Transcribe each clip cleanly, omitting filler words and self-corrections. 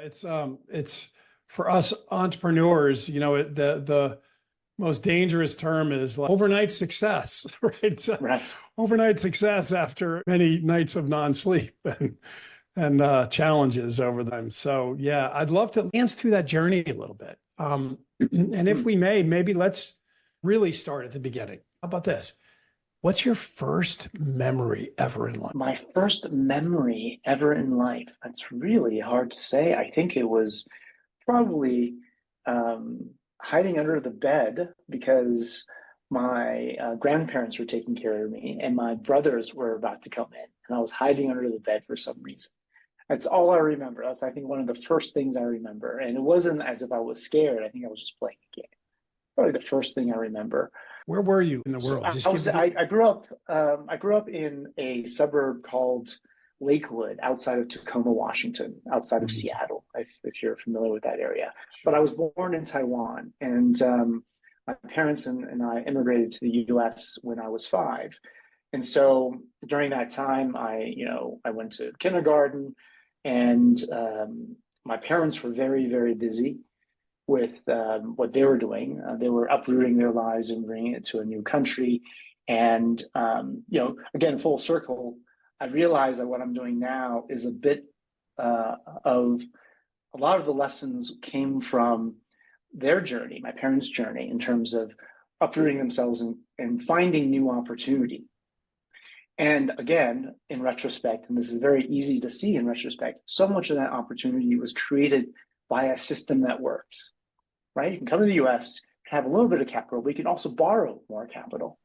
it's for us entrepreneurs, the most dangerous term is like overnight success, right? Right. Overnight success after many nights of non-sleep and challenges over them. So yeah, I'd love to dance through that journey a little bit. And if Hmm. we may, maybe let's really start at the beginning. How about this? What's your first memory ever in life? My first memory ever in life, that's really hard to say. I think it was probably hiding under the bed because my grandparents were taking care of me and my brothers were about to come in, and I was hiding under the bed for some reason. That's all I remember. That's, I think, one of the first things I remember. And it wasn't as if I was scared. I think I was just playing a game. Probably the first thing I remember. Where were you in the So world? Just I give was me. I grew up in a suburb called Lakewood outside of Tacoma, Washington, outside of Mhm. Seattle, if you're familiar with that area. But I Sure. was born in Taiwan, and my parents and I immigrated to the US when I was 5. And so during that time, I went to kindergarten, and my parents were very, very busy with what they were doing. They were uprooting their lives and bringing it to a new country. And, again, full circle, I realize that what I'm doing now is a bit of a lot of the lessons came from their journey, my parents' journey, in terms of uprooting themselves and finding new opportunity. And again, in retrospect, and this is very easy to see in retrospect, so much of that opportunity was created by a system that works, right? You can come to the US, have a little bit of capital, but you can also borrow more capital.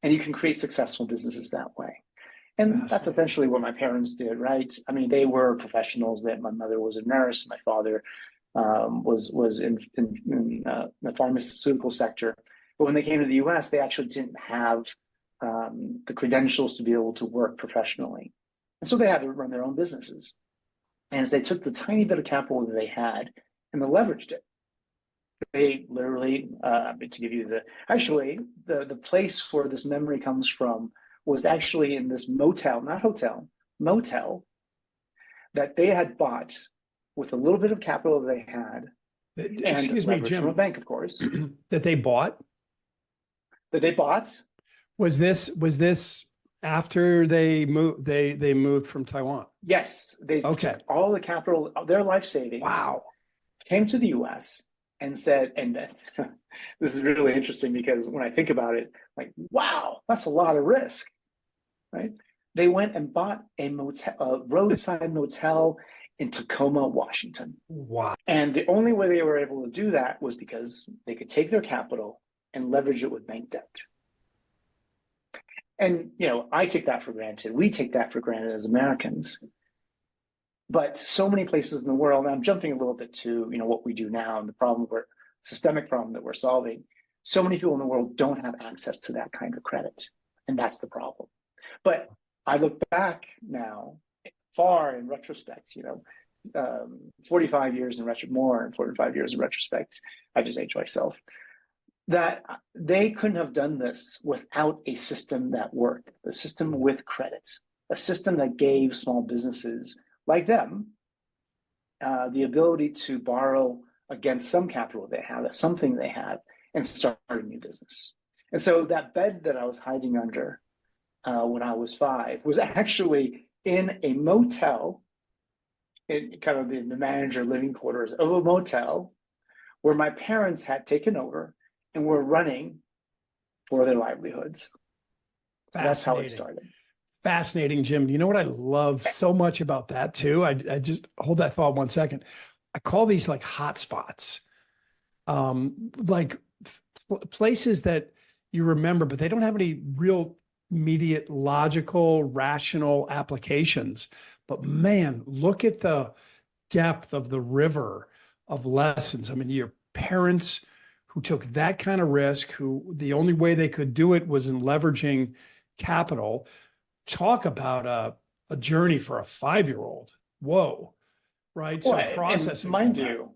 And you can create successful businesses that way. And that's Fascinating. essentially what my parents did, right? I mean, they were professionals. That my mother was a nurse, my father was in the pharmaceutical sector. But when they came to the US, they actually didn't have the credentials to be able to work professionally. And so they had to run their own businesses. And as they took the tiny bit of capital that they had and they leveraged it, they literally, to give you the place where this memory comes from was actually in this motel, not hotel, motel that they had bought with a little bit of capital they had and Excuse me, leverage from a Jim, bank, of course, that they bought. that they bought. Was this after they moved they moved from Taiwan? Yes, they Okay. took all the capital, their life savings, Wow. came to the US and said, and that's, this is really interesting because when I think about it, like, wow, that's a lot of risk, right? They went and bought a motel, a roadside motel in Tacoma, Washington. Wow. And the only way they were able to do that was because they could take their capital and leverage it with bank debt. And, I take that for granted. We take that for granted as Americans. But so many places in the world, and I'm jumping a little bit to, what we do now and the systemic problem that we're solving. So many people in the world don't have access to that kind of credit. And that's the problem. But I look back now, far in retrospect, 45 years in more than 45 years in retrospect, I just aged myself, that they couldn't have done this without a system that worked, a system with credit, a system that gave small businesses like them the ability to borrow against some capital they have, something they have, and start a new business. And so that bed that I was hiding under when I was 5 was actually in a motel, in kind of the manager living quarters of a motel where my parents had taken over and were running for their livelihoods. So that's how it Fascinating. started. Fascinating, Jim. You know what I love so much about that too? I just hold that thought 1 second. I call these like hotspots, like places that you remember, but they don't have any real immediate, logical, rational applications. But man, look at the depth of the river of lessons. I mean, your parents who took that kind of risk, who the only way they could do it was in leveraging capital. Talk about a journey for a 5-year-old. Whoa. Right. Well, So and processing all that.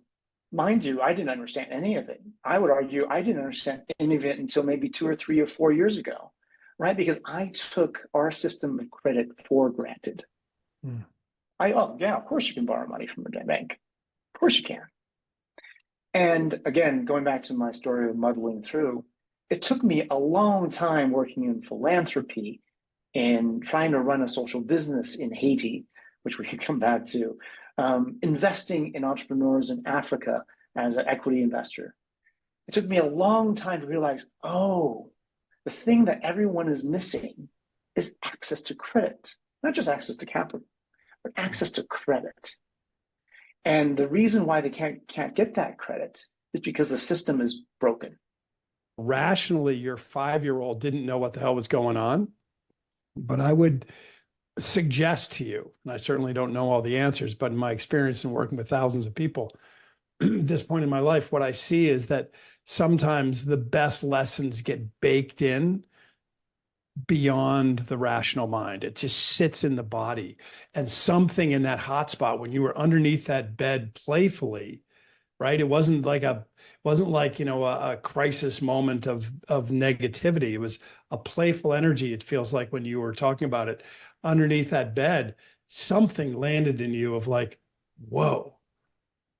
mind you, I didn't understand any of it. I would argue I didn't understand any of it until maybe 2 or 3 or 4 years ago, right? Because I took our system of credit for granted. Hmm. Oh yeah, of course you can borrow money from a bank. Of course you can. And again, going back to my story of muddling through, it took me a long time working in philanthropy and trying to run a social business in Haiti, which we can come back to, investing in entrepreneurs in Africa as an equity investor. It took me a long time to realize, oh, the thing that everyone is missing is access to credit, not just access to capital, but access to credit. And the reason why they can't get that credit is because the system is broken. Rationally, your 5-year-old didn't know what the hell was going on, but I would suggest to you, and I certainly don't know all the answers, but in my experience in working with thousands of people at this point in my life, what I see is that sometimes the best lessons get baked in beyond the rational mind. It just sits in the body. And something in that hot spot when you were underneath that bed playfully, right? It wasn't like a crisis moment of negativity. It was a playful energy. It feels like when you were talking about it underneath that bed, something landed in you of like, whoa.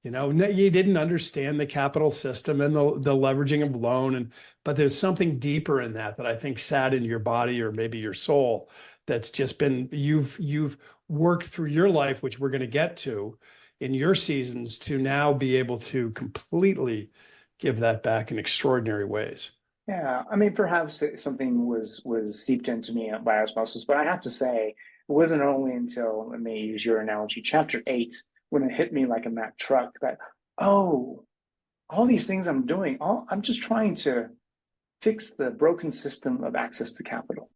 You didn't understand the capital system and the leveraging of loan, but there's something deeper in that I think sat in your body or maybe your soul that's just been you've worked through your life, which we're going to get to in your seasons, to now be able to completely give that back in extraordinary ways. Yeah, I mean, perhaps something was seeped into me by osmosis, but I have to say, it wasn't only until, let me use your analogy, chapter 8, when it hit me like a Mack truck that, oh, all these things I'm doing, I'm just trying to fix the broken system of access to capital.